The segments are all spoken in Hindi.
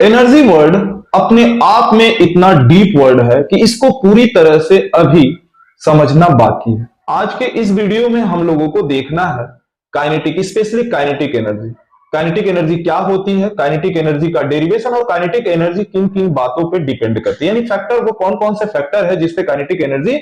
एनर्जी वर्ड अपने आप में इतना डीप वर्ड है कि इसको पूरी तरह से अभी समझना बाकी है। आज के इस वीडियो में हम लोगों को देखना है kinetic, specially kinetic energy. Kinetic energy क्या होती है, काइनेटिक एनर्जी का डेरिवेशन और काइनेटिक एनर्जी किन किन बातों पे डिपेंड करती है, यानी फैक्टर वो कौन कौन से फैक्टर है जिस पे काइनेटिक एनर्जी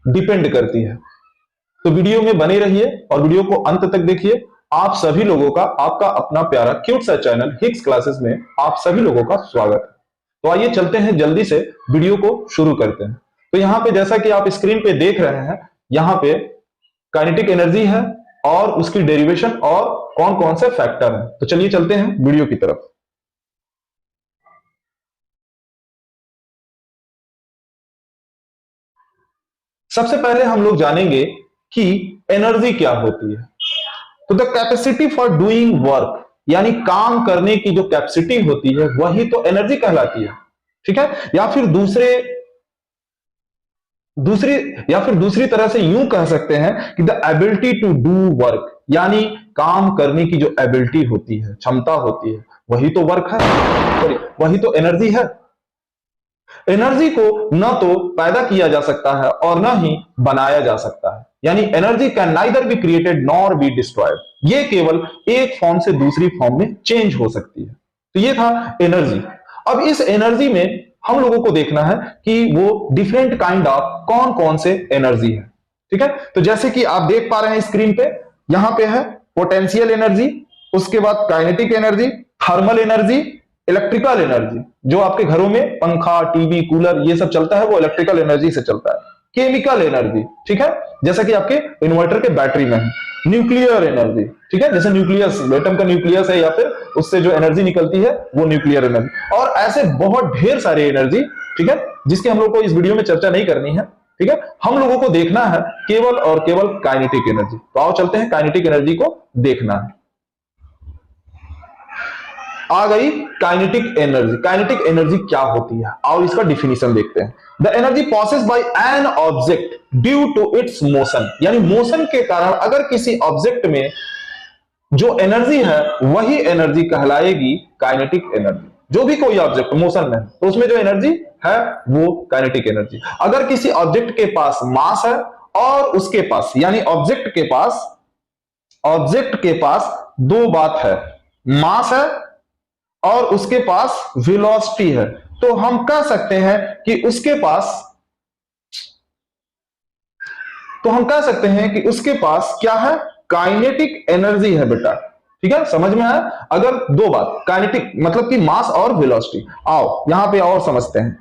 डिपेंड करती है। तो वीडियो में बने रहिए और वीडियो को अंत तक देखिए। आप सभी लोगों का, आपका अपना प्यारा क्यूट सा चैनल हिक्स क्लासेस में आप सभी लोगों का स्वागत है। तो आइए चलते हैं, जल्दी से वीडियो को शुरू करते हैं। तो यहां पे जैसा कि आप स्क्रीन पे देख रहे हैं, यहां पे काइनेटिक एनर्जी है और उसकी डेरिवेशन और कौन कौन से फैक्टर हैं। तो चलिए चलते हैं वीडियो की तरफ। सबसे पहले हम लोग जानेंगे कि एनर्जी क्या होती है। तो the capacity for doing work, यानी काम करने की जो कैपेसिटी होती है वही तो एनर्जी कहलाती है। ठीक है, या फिर दूसरी तरह से यूं कह सकते हैं कि the ability to do work, यानी काम करने की जो एबिलिटी होती है, क्षमता होती है, वही तो वर्क है, सॉरी वही तो एनर्जी है। एनर्जी को न तो पैदा किया जा सकता है और न ही बनाया जा सकता है, यानी energy can neither be created nor be destroyed. ये केवल एक फॉर्म से दूसरी फॉर्म में चेंज हो सकती है। तो ये था एनर्जी। अब इस एनर्जी में हम लोगों को देखना है कि वो डिफरेंट काइंड ऑफ कौन कौन से एनर्जी है। ठीक है, तो जैसे कि आप देख पा रहे हैं स्क्रीन पे, यहां पे है पोटेंशियल एनर्जी, उसके बाद kinetic energy, thermal energy, electrical energy. जो आपके घरों में पंखा, टीवी, कूलर ये सब चलता है वो इलेक्ट्रिकल एनर्जी से चलता है। केमिकल एनर्जी, ठीक है, जैसा कि आपके इन्वर्टर के बैटरी में है। न्यूक्लियर एनर्जी, ठीक है, जैसे न्यूक्लियस, एटम का न्यूक्लियस है या फिर उससे जो एनर्जी निकलती है वो न्यूक्लियर एनर्जी। और ऐसे बहुत ढेर सारे एनर्जी, ठीक है, जिसकी हम लोग को इस वीडियो में चर्चा नहीं करनी है। ठीक है, हम लोगों को देखना है केवल और केवल काइनेटिक एनर्जी। तो आओ चलते हैं, काइनेटिक एनर्जी को देखना है। आ गई काइनेटिक एनर्जी। काइनेटिक एनर्जी क्या होती है और इसका डिफिनीशन देखते हैं। The energy passes by an object due to its motion, यानी मोशन के कारण अगर किसी ऑब्जेक्ट में जो एनर्जी है वही एनर्जी कहलाएगी काइनेटिक एनर्जी। जो भी कोई ऑब्जेक्ट मोशन में है तो उसमें जो एनर्जी है वो काइनेटिक एनर्जी। अगर किसी ऑब्जेक्ट के पास मास है और उसके पास, यानी ऑब्जेक्ट के पास दो बात है, मास है और उसके पास वेलोसिटी है, तो हम कह सकते हैं कि उसके पास क्या है, काइनेटिक एनर्जी है बेटा। ठीक है, समझ में आया। अगर दो बात, काइनेटिक मतलब कि मास और वेलोसिटी। आओ यहां पे और समझते हैं।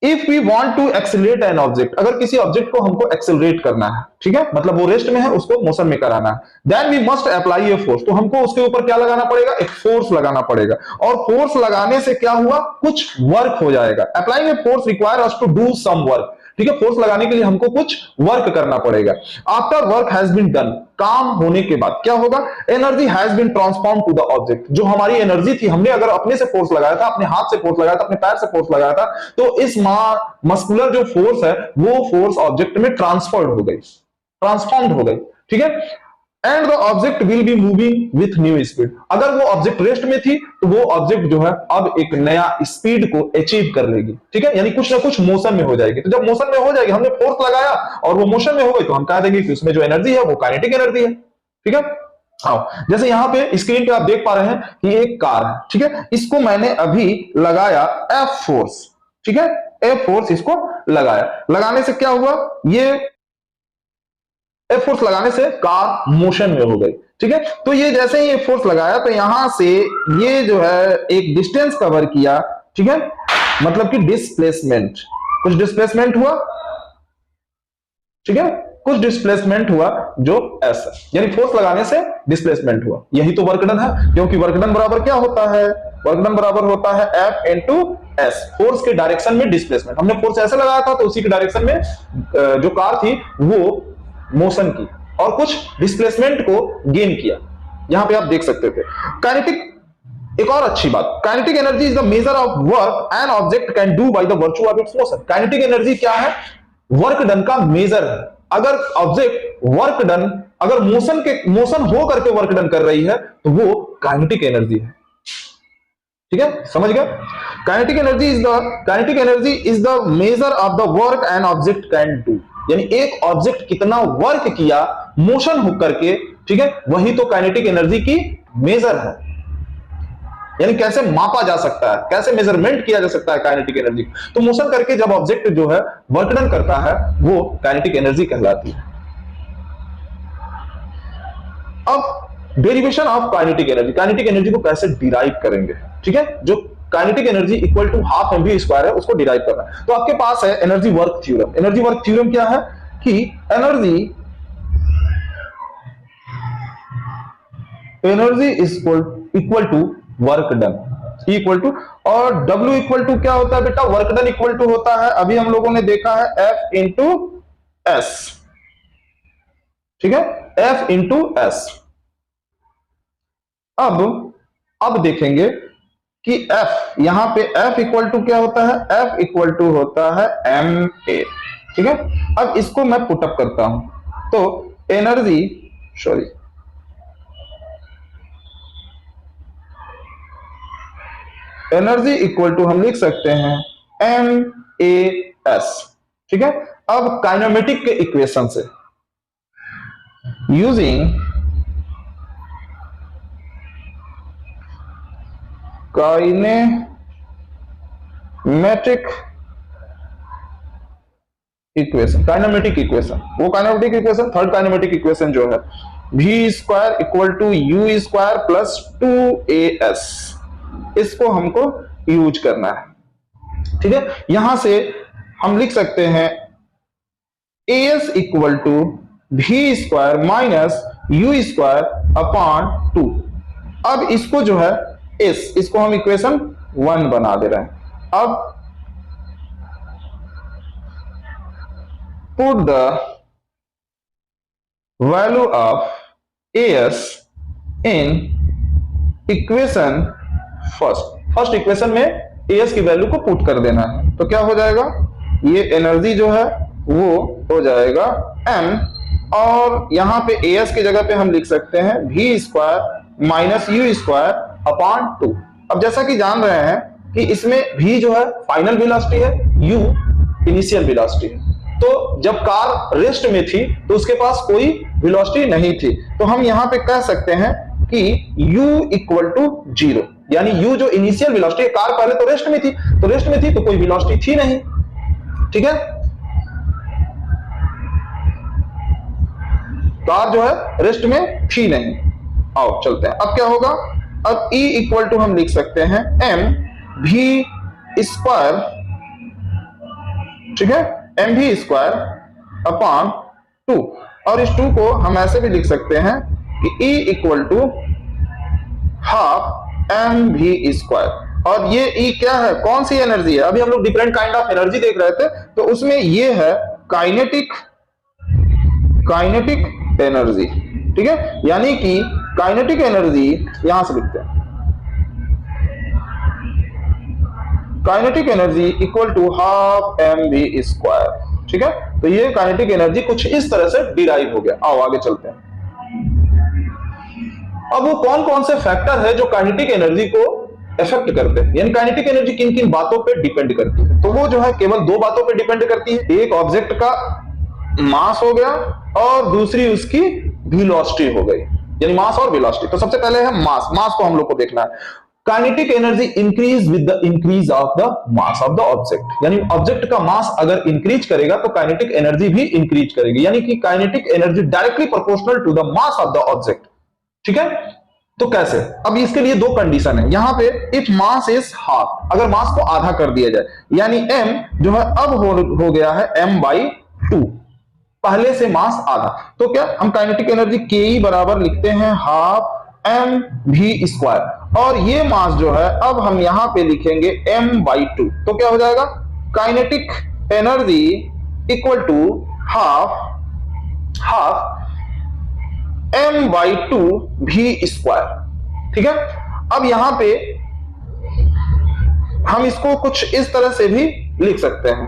If we want to accelerate an object, अगर किसी ऑब्जेक्ट को हमको एक्सेलरेट करना है, ठीक है, मतलब वो रेस्ट में है उसको मोशन में कराना है, then we must apply a force, तो हमको उसके ऊपर क्या लगाना पड़ेगा, एक फोर्स लगाना पड़ेगा। और फोर्स लगाने से क्या हुआ, कुछ वर्क हो जाएगा। Applying a force require us to do some work, ठीक है, फोर्स लगाने के लिए हमको कुछ वर्क करना पड़ेगा। After work has been done, काम होने के बाद क्या होगा, energy has been transform to the object. जो हमारी एनर्जी थी, हमने अगर अपने से फोर्स लगाया था, अपने हाथ से फोर्स लगाया था, अपने पैर से फोर्स लगाया था, तो इस मस्कुलर जो फोर्स है वो फोर्स ऑब्जेक्ट में ट्रांसफॉर्म्ड हो गई। ठीक है, and the object will be moving with new speed. अगर वो ऑब्जेक्ट रेस्ट में थी तो वो ऑब्जेक्ट जो है अब एक नया स्पीड को अचीव कर लेगी। ठीक है, यानी कुछ ना कुछ मोशन में हो जाएगी। तो जब मोशन में हो जाएगी, हमने फोर्स लगाया और वो मोशन में हो गई, तो हम कह देंगे कि उसमें जो एनर्जी है वो काइनेटिक एनर्जी है। ठीक है, आओ जैसे यहां पे स्क्रीन पे आप देख पा रहे हैं कि एक कार है, ठीक है, इसको मैंने अभी लगाया एफ फोर्स। ठीक है, एफ फोर्स इसको लगाने से क्या हुआ, ये एफ फोर्स लगाने से कार मोशन में हो गई। ठीक है, तो ये जैसे ही एफ फोर्स लगाया तो यहां से ये जो है एक डिस्टेंस कवर किया। ठीक है, मतलब कि डिस्प्लेसमेंट, कुछ डिस्प्लेसमेंट हुआ। ठीक है, कुछ डिस्प्लेसमेंट हुआ जो एस है, यानी फोर्स लगाने से डिस्प्लेसमेंट हुआ। यही तो वर्क डन है, क्योंकि वर्क डन बराबर क्या होता है, वर्क डन बराबर होता है एफ इनटू एस, फोर्स के डायरेक्शन में डिस्प्लेसमेंट। हमने फोर्स ऐसे लगाया था तो उसी के डायरेक्शन में जो कार थी वो मोशन की और कुछ डिस्प्लेसमेंट को गेन किया। यहां पे आप देख सकते थे काइनेटिक। एक और अच्छी बात, kinetic energy is the measure of work an object can do by the virtue of its motion. Kinetic energy क्या है, वर्क डन का मेजर है। अगर ऑब्जेक्ट वर्क डन, अगर मोशन हो करके वर्क डन कर रही है तो वो काइनेटिक एनर्जी है। ठीक है, समझ गए? Kinetic energy is the measure of the work an object can do, यानी एक ऑब्जेक्ट कितना वर्क किया मोशन होकर के, ठीक है, वही तो काइनेटिक एनर्जी की मेजर है, यानी कैसे मापा जा सकता है, कैसे मेजरमेंट किया जा सकता है काइनेटिक एनर्जी। तो मोशन करके जब ऑब्जेक्ट जो है वर्क डन करता है वो काइनेटिक एनर्जी कहलाती है। अब डेरिवेशन ऑफ काइनेटिक एनर्जी को कैसे डिराइव करेंगे, ठीक है, जो kinetic energy equal to half mv square है उसको डिराइव करना है। तो आपके पास है energy work theorem. Energy work theorem क्या है कि energy equal to work done equal to, और W इक्वल टू क्या होता है बेटा, वर्क डन इक्वल टू होता है, अभी हम लोगों ने देखा है F इंटू एस, ठीक है, F इंटू एस। अब देखेंगे कि F, यहां पे F इक्वल टू क्या होता है, F इक्वल टू होता है ma, ठीक है। अब इसको मैं पुटअप करता हूं, तो एनर्जी इक्वल टू हम लिख सकते हैं MAS, ठीक है। अब काइनेमेटिक के इक्वेशन से यूजिंग काइनेमेटिक इक्वेशन, वो kinematic equation, third kinematic equation जो है v square equal to u square plus 2as, इसको हमको यूज करना है, ठीक है। यहां से हम लिख सकते हैं as equal to v square minus u square upon 2। अब इसको जो है इसको हम इक्वेशन 1 बना दे रहे हैं। अब put the value of as in equation first equation में as की वैल्यू को पुट कर देना है, तो क्या हो जाएगा, ये एनर्जी जो है वो हो जाएगा m, और यहां पे as की जगह पे हम लिख सकते हैं v square minus u square upon 2। अब जैसा कि जान रहे हैं कि इसमें v जो है फाइनल वेलोसिटी है, u इनिशियल वेलोसिटी है। तो जब कार रेस्ट में थी तो उसके पास कोई वेलोसिटी नहीं थी, तो हम यहां पे कह सकते हैं कि u इक्वल टू 0, यानी u जो इनिशियल वेलोसिटी है, कार पहले तो रेस्ट में थी तो कोई वेलोसिटी थी नहीं, ठीक है, कार जो है रेस्ट में थी नहीं। आओ चलते हैं, अब क्या होगा, अब E इक्वल टू हम लिख सकते हैं mv स्क्वायर, ठीक है, mv स्क्वायर अपॉन 2, और इस 2 को हम ऐसे भी लिख सकते हैं कि E equal to half mv square. और ये E क्या है, कौन सी एनर्जी है, अभी हम लोग डिफरेंट काइंड ऑफ एनर्जी देख रहे थे, तो उसमें ये है काइनेटिक एनर्जी, ठीक है, यानी कि काइनेटिक एनर्जी यहां से लिखते हैं, kinetic energy equal to half mv square, ठीक है। तो ये काइनेटिक एनर्जी कुछ इस तरह से डिराइव हो गया। आओ आगे चलते हैं। अब वो कौन कौन से फैक्टर है जो काइनेटिक एनर्जी को इफेक्ट करते हैं, यानी काइनेटिक एनर्जी किन किन बातों पे डिपेंड करती है, तो वो जो है केवल 2 बातों पे डिपेंड करती है। एक ऑब्जेक्ट का मास हो गया और दूसरी उसकी वेलोसिटी हो गई, यानी मास और वेलोसिटी। तो सबसे पहले है मास को हम लोग को देखना है। Kinetic energy increase with the increase of the mass of the object, यानी ऑब्जेक्ट का मास अगर इंक्रीज करेगा तो काइनेटिक एनर्जी भी इंक्रीज करेगी, यानी कि kinetic energy directly proportional to the mass of the object, ठीक है। तो कैसे, अब इसके लिए 2 कंडीशन है यहां पे, इफ मास इज हाफ, अगर मास को आधा कर दिया जाए, यानी m जो है अब हो गया है m/2, पहले से मास आधा, तो क्या हम काइनेटिक एनर्जी ke बराबर लिखते हैं हाफ mv स्क्वायर, और ये मास जो है अब हम यहां पे लिखेंगे m/2, तो क्या हो जाएगा, kinetic energy equal to half m/2 v square, ठीक है। अब यहां पे हम इसको कुछ इस तरह से भी लिख सकते हैं,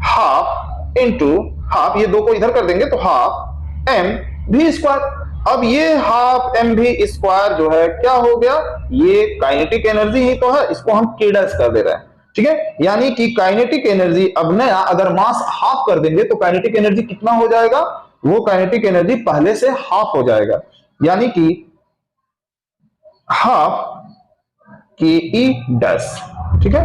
हाफ इंटू हाफ, ये 2 को इधर कर देंगे तो हाफ m v स्क्वायर, अब ये हाफ एम वी स्क्वायर जो है क्या हो गया, ये काइनेटिक एनर्जी ही तो है, इसको हम k डैश कर दे रहे हैं, ठीक है। यानी कि काइनेटिक एनर्जी अब नया अगर मास हाफ कर देंगे तो काइनेटिक एनर्जी कितना हो जाएगा, वो काइनेटिक एनर्जी पहले से हाफ हो जाएगा, यानी कि हाफ के ई डैश, ठीक है।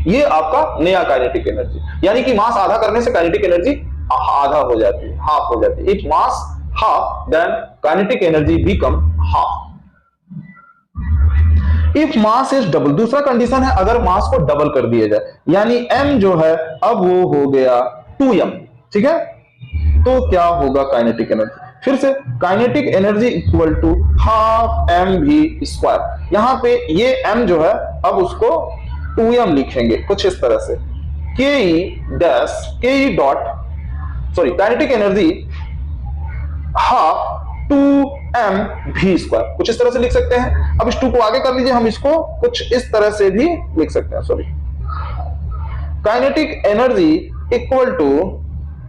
ये आपका नया काइनेटिक एनर्जी, यानी कि मास आधा करने से काइनेटिक एनर्जी आधा हो जाती है, हाफ हो जाती है। If mass half then kinetic energy become half. If mass is double, दूसरा कंडीशन है अगर मास को डबल कर दिया जाए, यानी m जो है अब वो हो गया 2m, ठीक है। तो क्या होगा काइनेटिक एनर्जी, फिर से kinetic energy equal to half M V square. यहां पे ये m जो है अब उसको 2m लिखेंगे कुछ इस तरह से, के E dot sorry kinetic energy half 2m v square, कुछ इस तरह से लिख सकते हैं। अब इस 2 को आगे कर लीजिए, हम इसको कुछ इस तरह से भी लिख सकते हैं, sorry kinetic energy equal to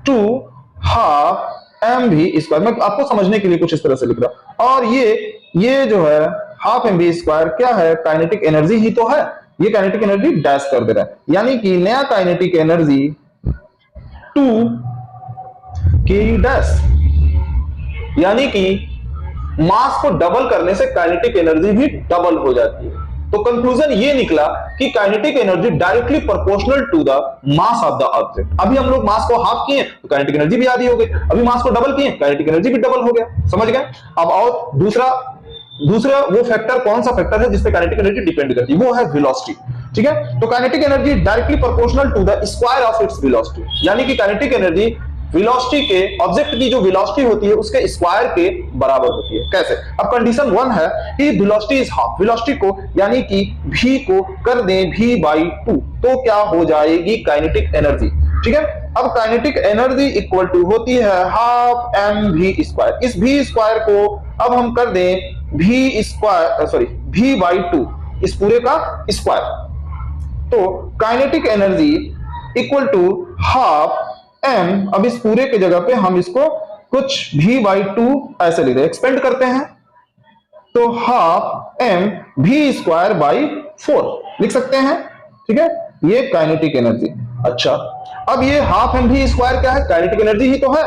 2 half M V square. मैं आपको समझने के लिए कुछ इस तरह से लिख रहा हूं, और ये जो है हाफ एम वी स्क्वायर क्या है, काइनेटिक एनर्जी ही तो है, ये काइनेटिक एनर्जी डैश कर दे रहा है, यानी कि नया काइनेटिक एनर्जी 2 के डैश, यानी कि मास को डबल करने से काइनेटिक एनर्जी भी डबल हो जाती है। तो कंक्लूजन ये निकला कि kinetic energy directly proportional to the mass of the object. अभी हम लोग मास को हाफ किए तो काइनेटिक एनर्जी भी आधी हो गई, अभी मास को डबल किए काइनेटिक एनर्जी भी डबल हो गया, समझ गए। अब और दूसरा वो फैक्टर कौन सा फैक्टर है जिसपे काइनेटिक एनर्जी डिपेंड करती है, वो है वेलोसिटी, ठीक है। तो kinetic energy directly proportional to the square of its velocity, यानी कि काइनेटिक एनर्जी वेलोसिटी के ऑब्जेक्ट की जो वेलोसिटी होती है उसके स्क्वायर के बराबर होती है। कैसे, अब कंडीशन 1 है कि वेलोसिटी इज हाफ, वेलोसिटी को यानी कि v को कर दें v/2, तो क्या हो जाएगी काइनेटिक एनर्जी, ठीक है। अब काइनेटिक एनर्जी इक्वल टू होती है हाफ एम वी स्क्वायर, इस v स्क्वायर को अब हम कर दें v/2, इस पूरे का स्क्वायर, तो kinetic energy equal to half m, अब इस पूरे के जगह पे हम इसको कुछ v/2 ऐसे लिख रहे हैं, एक्सपेंड करते हैं तो half m v square by 4 लिख सकते हैं, ठीक है। ये काइनेटिक एनर्जी। अच्छा, अब ये हाफ m v स्क्वायर क्या है, काइनेटिक एनर्जी ही तो है,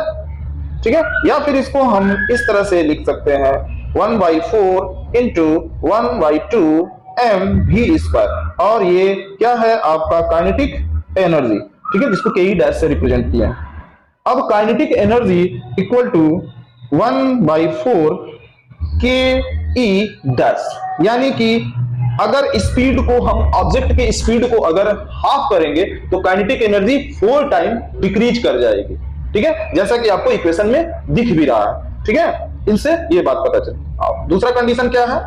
ठीक है। या फिर इसको हम इस तरह से लिख सकते हैं 1/4 इंटू 1/2 m v स्क्वायर, और ये क्या है आपका काइनेटिक एनर्जी, ठीक है, जिसको के ई डैश से रिप्रेजेंट किया है। अब काइनेटिक एनर्जी इक्वल टू 1/4 के ई डैश, यानी कि अगर स्पीड को हम ऑब्जेक्ट के स्पीड को अगर हाफ करेंगे तो काइनेटिक एनर्जी 4 टाइम डिक्रीज कर जाएगी, ठीक है, जैसा कि आपको इक्वेशन में दिख भी रहा है, ठीक है। इनसे ये बात पता चली। दूसरा कंडीशन क्या है,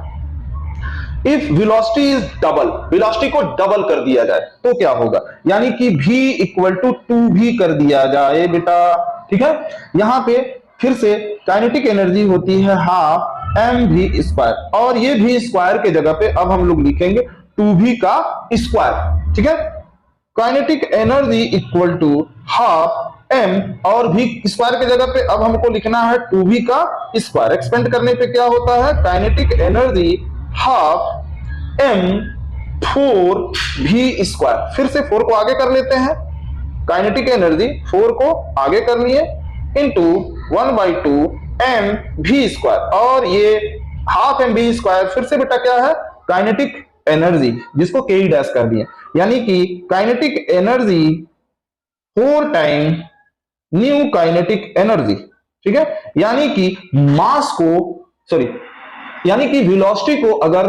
if velocity is double, velocity को डबल कर दिया जाए तो क्या होगा, यानी कि v इक्वल टू 2v कर दिया जाए बेटा, ठीक है। यहां पे फिर से काइनेटिक एनर्जी होती है हाफ एम वी स्क्वायर, और ये v स्क्वायर के जगह पे अब हम लोग लिखेंगे 2v का स्क्वायर, ठीक है। Kinetic energy equal to half m और v स्क्वायर के जगह पे अब हमको लिखना है 2v का स्क्वायर, एक्सपेंड करने पे क्या होता है, kinetic energy half m 4v square, फिर से 4 को आगे कर लेते हैं, काइनेटिक एनर्जी 4 को आगे कर लिए इंटू 1/2 m v स्क्वायर, और ये हाफ m v स्क्वायर फिर से बेटा क्या है, काइनेटिक एनर्जी, जिसको के ई डैश कर दिए, यानी कि kinetic energy 4 time new kinetic energy, ठीक है। यानी कि मास को सॉरी यानी कि वेलोसिटी को अगर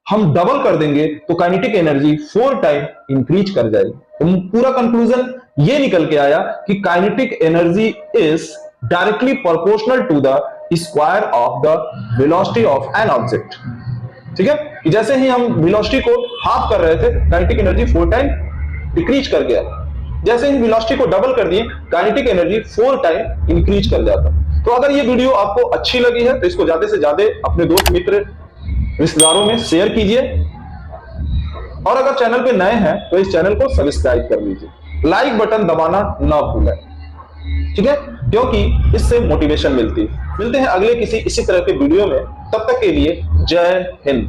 हम डबल कर देंगे तो काइनेटिक एनर्जी 4 टाइम इंक्रीज कर जाएगी। तो पूरा कंक्लूजन ये निकल के आया कि kinetic energy is directly proportional to the square of the velocity of an object, ठीक है। जैसे ही हम वेलोसिटी को हाफ कर रहे थे काइनेटिक एनर्जी 4 टाइम डिक्रीज कर गया, जैसे ही वेलोसिटी को डबल कर दिए काइनेटिक एनर्जी 4 टाइम इंक्रीज कर जाता। तो अगर ये वीडियो आपको अच्छी लगी है तो इसको ज्यादा से ज्यादा अपने दोस्त मित्र रिश्तेदारों में शेयर कीजिए, और अगर चैनल पे नए हैं तो इस चैनल को सब्सक्राइब कर लीजिए, लाइक बटन दबाना ना भूलें, ठीक है। क्योंकि इससे मोटिवेशन मिलती है। मिलते हैं अगले किसी इसी तरह के वीडियो में, तब तक के लिए जय हिंद।